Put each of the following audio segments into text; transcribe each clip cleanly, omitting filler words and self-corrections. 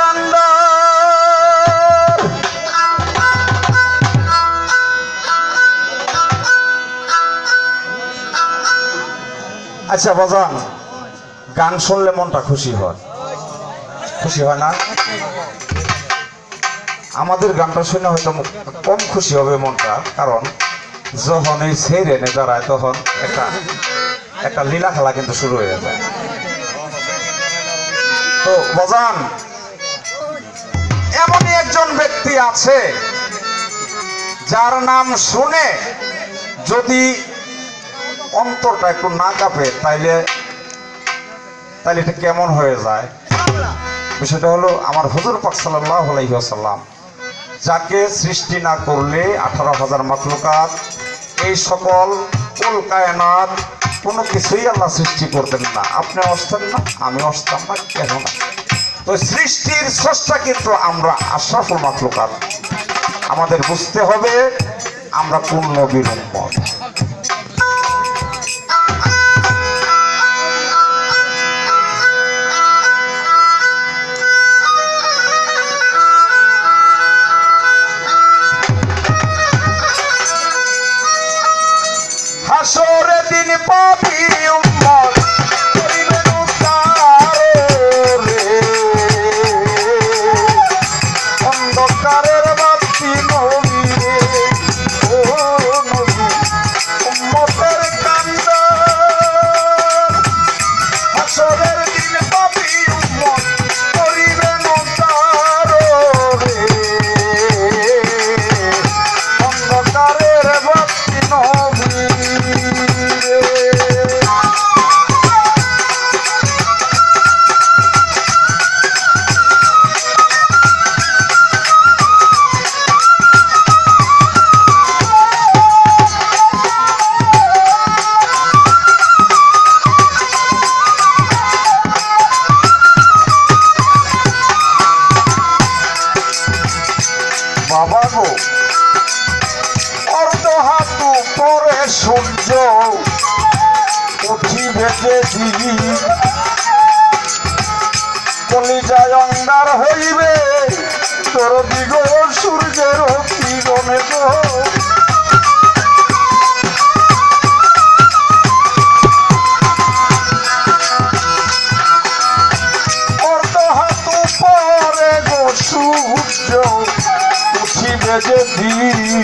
কান্ড। আচ্ছা বাজান, গান শুনলে মনটা খুশি হয়, খুশি হয় না? আমাদের গানটা শুনে হয়তো কম খুশি হবে মনটা, কারণ যখন এই ছেড়ে নে দাঁড়ায় তখন একটা লীলা খেলা কিন্তু শুরু হয়ে যায়। তো বাজান, এমনই একজন ব্যক্তি আছে যার নাম শুনে যদি অন্তরটা একটু না কাঁপে তাইলে এটা কেমন হয়ে যায়। বিষয়টা হলো আমার হুজুর পাক সাল্লাল্লাহু আলাইহি ওয়াসাল্লাম, যাকে সৃষ্টি না করলে 18,000 মাখলুকাত, এই সকল কুল কায়নাত কোনো কিছুই আল্লাহ সৃষ্টি করতেন না। আপনি আসতেন না, আমি আসতাম না, কেন না? তো সৃষ্টির স্রষ্টা কিন্তু আমরা, আশরাফুল মাখলুকাত। আমাদের বুঝতে হবে আমরা কোন নবীর উম্মত। হাসরে দিন পাবি উম্মত করিবেন উদ্ধার রে, অন্ধকারের বাতি নবী রে, ও নবী উম্মতের কান্ড। হাসরের দিন পাবি উম্মত করিবেন উদ্ধার রে, অন্ধকারের বাতি নবী। বাবা গো, অর্ধ হাতু পরে সূর্য উঠিবে যেদিন, কলিজায় অঙ্গার হইবে তোর দিগ সূর্যের কিরণে গো। অর্ধ হাতু পরে গো সূর্য উঠিবে যেদিন,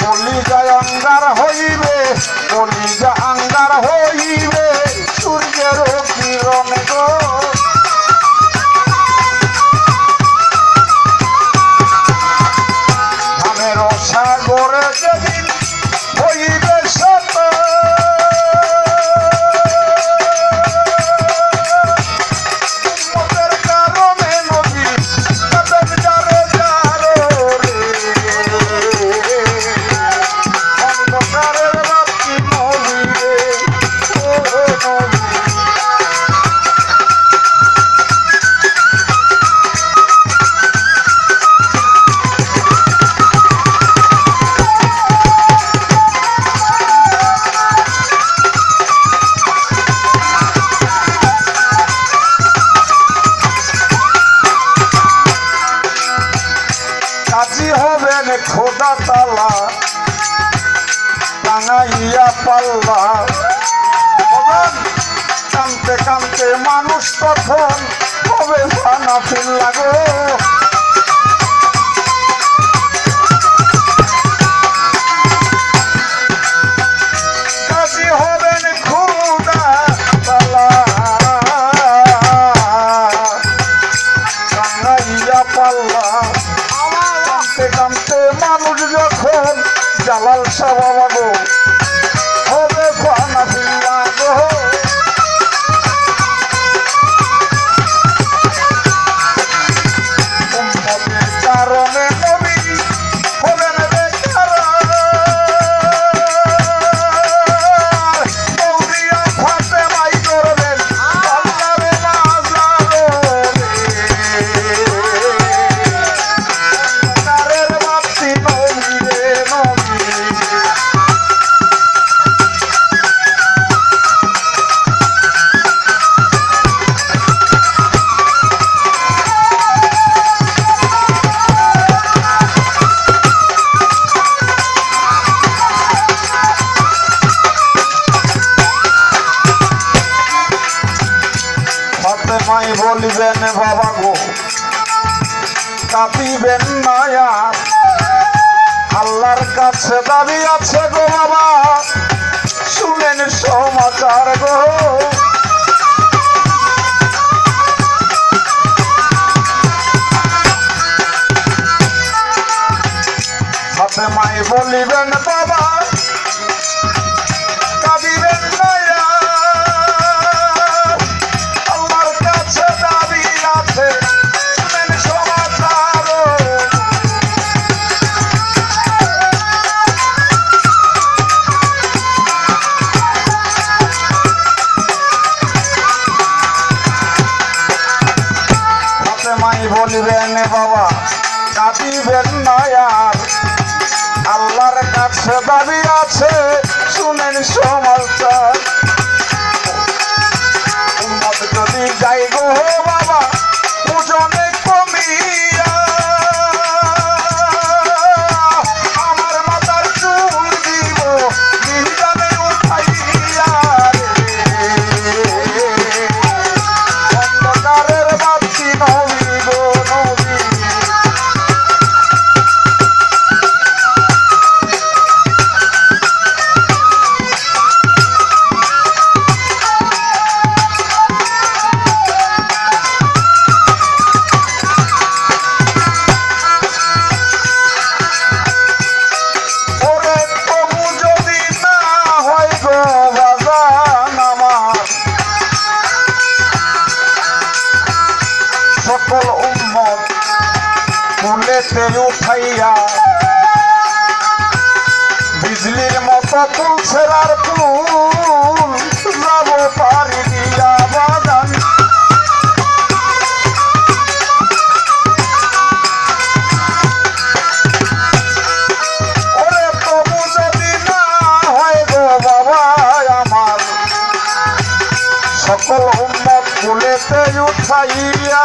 কলিজায় অঙ্গার হইবে, কলিজা অঙ্গার হইবে সূর্যের কিরণে গো। ধানের সাগরে যেদিন হইবে শত, উম্মতের কারণে নবী কাঁদেন যারে যারে রে, অন্ধকারের বাতি নবী রে, ও নবী। কাজী হবেন খোদা তালা টাঙাইয়া পাল্লা, কানতে কানতে মানুষ তখন হবে ফানা ফিল্লা গো। কাজী হবেন খোদা তালা টাঙাইয়া পাল্লা, কানতে কানতে মানুষ যখন জালাল শাহ বাবা গো হবে ফানা ফিল্লা গো। উম্মতের কারণে নবী হবেন বেকার, মৌলিয়া ফাতেমাই করবেন আল্লাহরে মাজার রে, অন্ধকারের বাতি নবী রে, নবী। বলিবেন বাবা গো কাঁদিবেন না আর আল্লাহর কাছে দাবি আছে গো বাবা শুনেন সমাচার গো ফাতেমাই বলিবেন বাবা কাঁদিবেন না আর আল্লাহর কাছে দাবি আছে শুনেন সমাচার ফাতেমাই বলিবেন বাবা কাঁদিবেন না আর আল্লাহর কাছে দাবি আছে শুনেন সমাচার উম্মত যদি যাই গো বাবা ওজনে কমিয়া আমার মাথার চুল দিব মিজানে উঠাইয়া অন্ধকারের বাতি নবী গো নবী সকল উম্মত ফুলেতে উঠাইয়া বিজলির মতো তুলছে আর ফুল যাব পারি দিয়া বাগান ওরে তবু যদি না হয় গো বাবা আমার সকল উম্মত ফুলেতে উঠাইয়া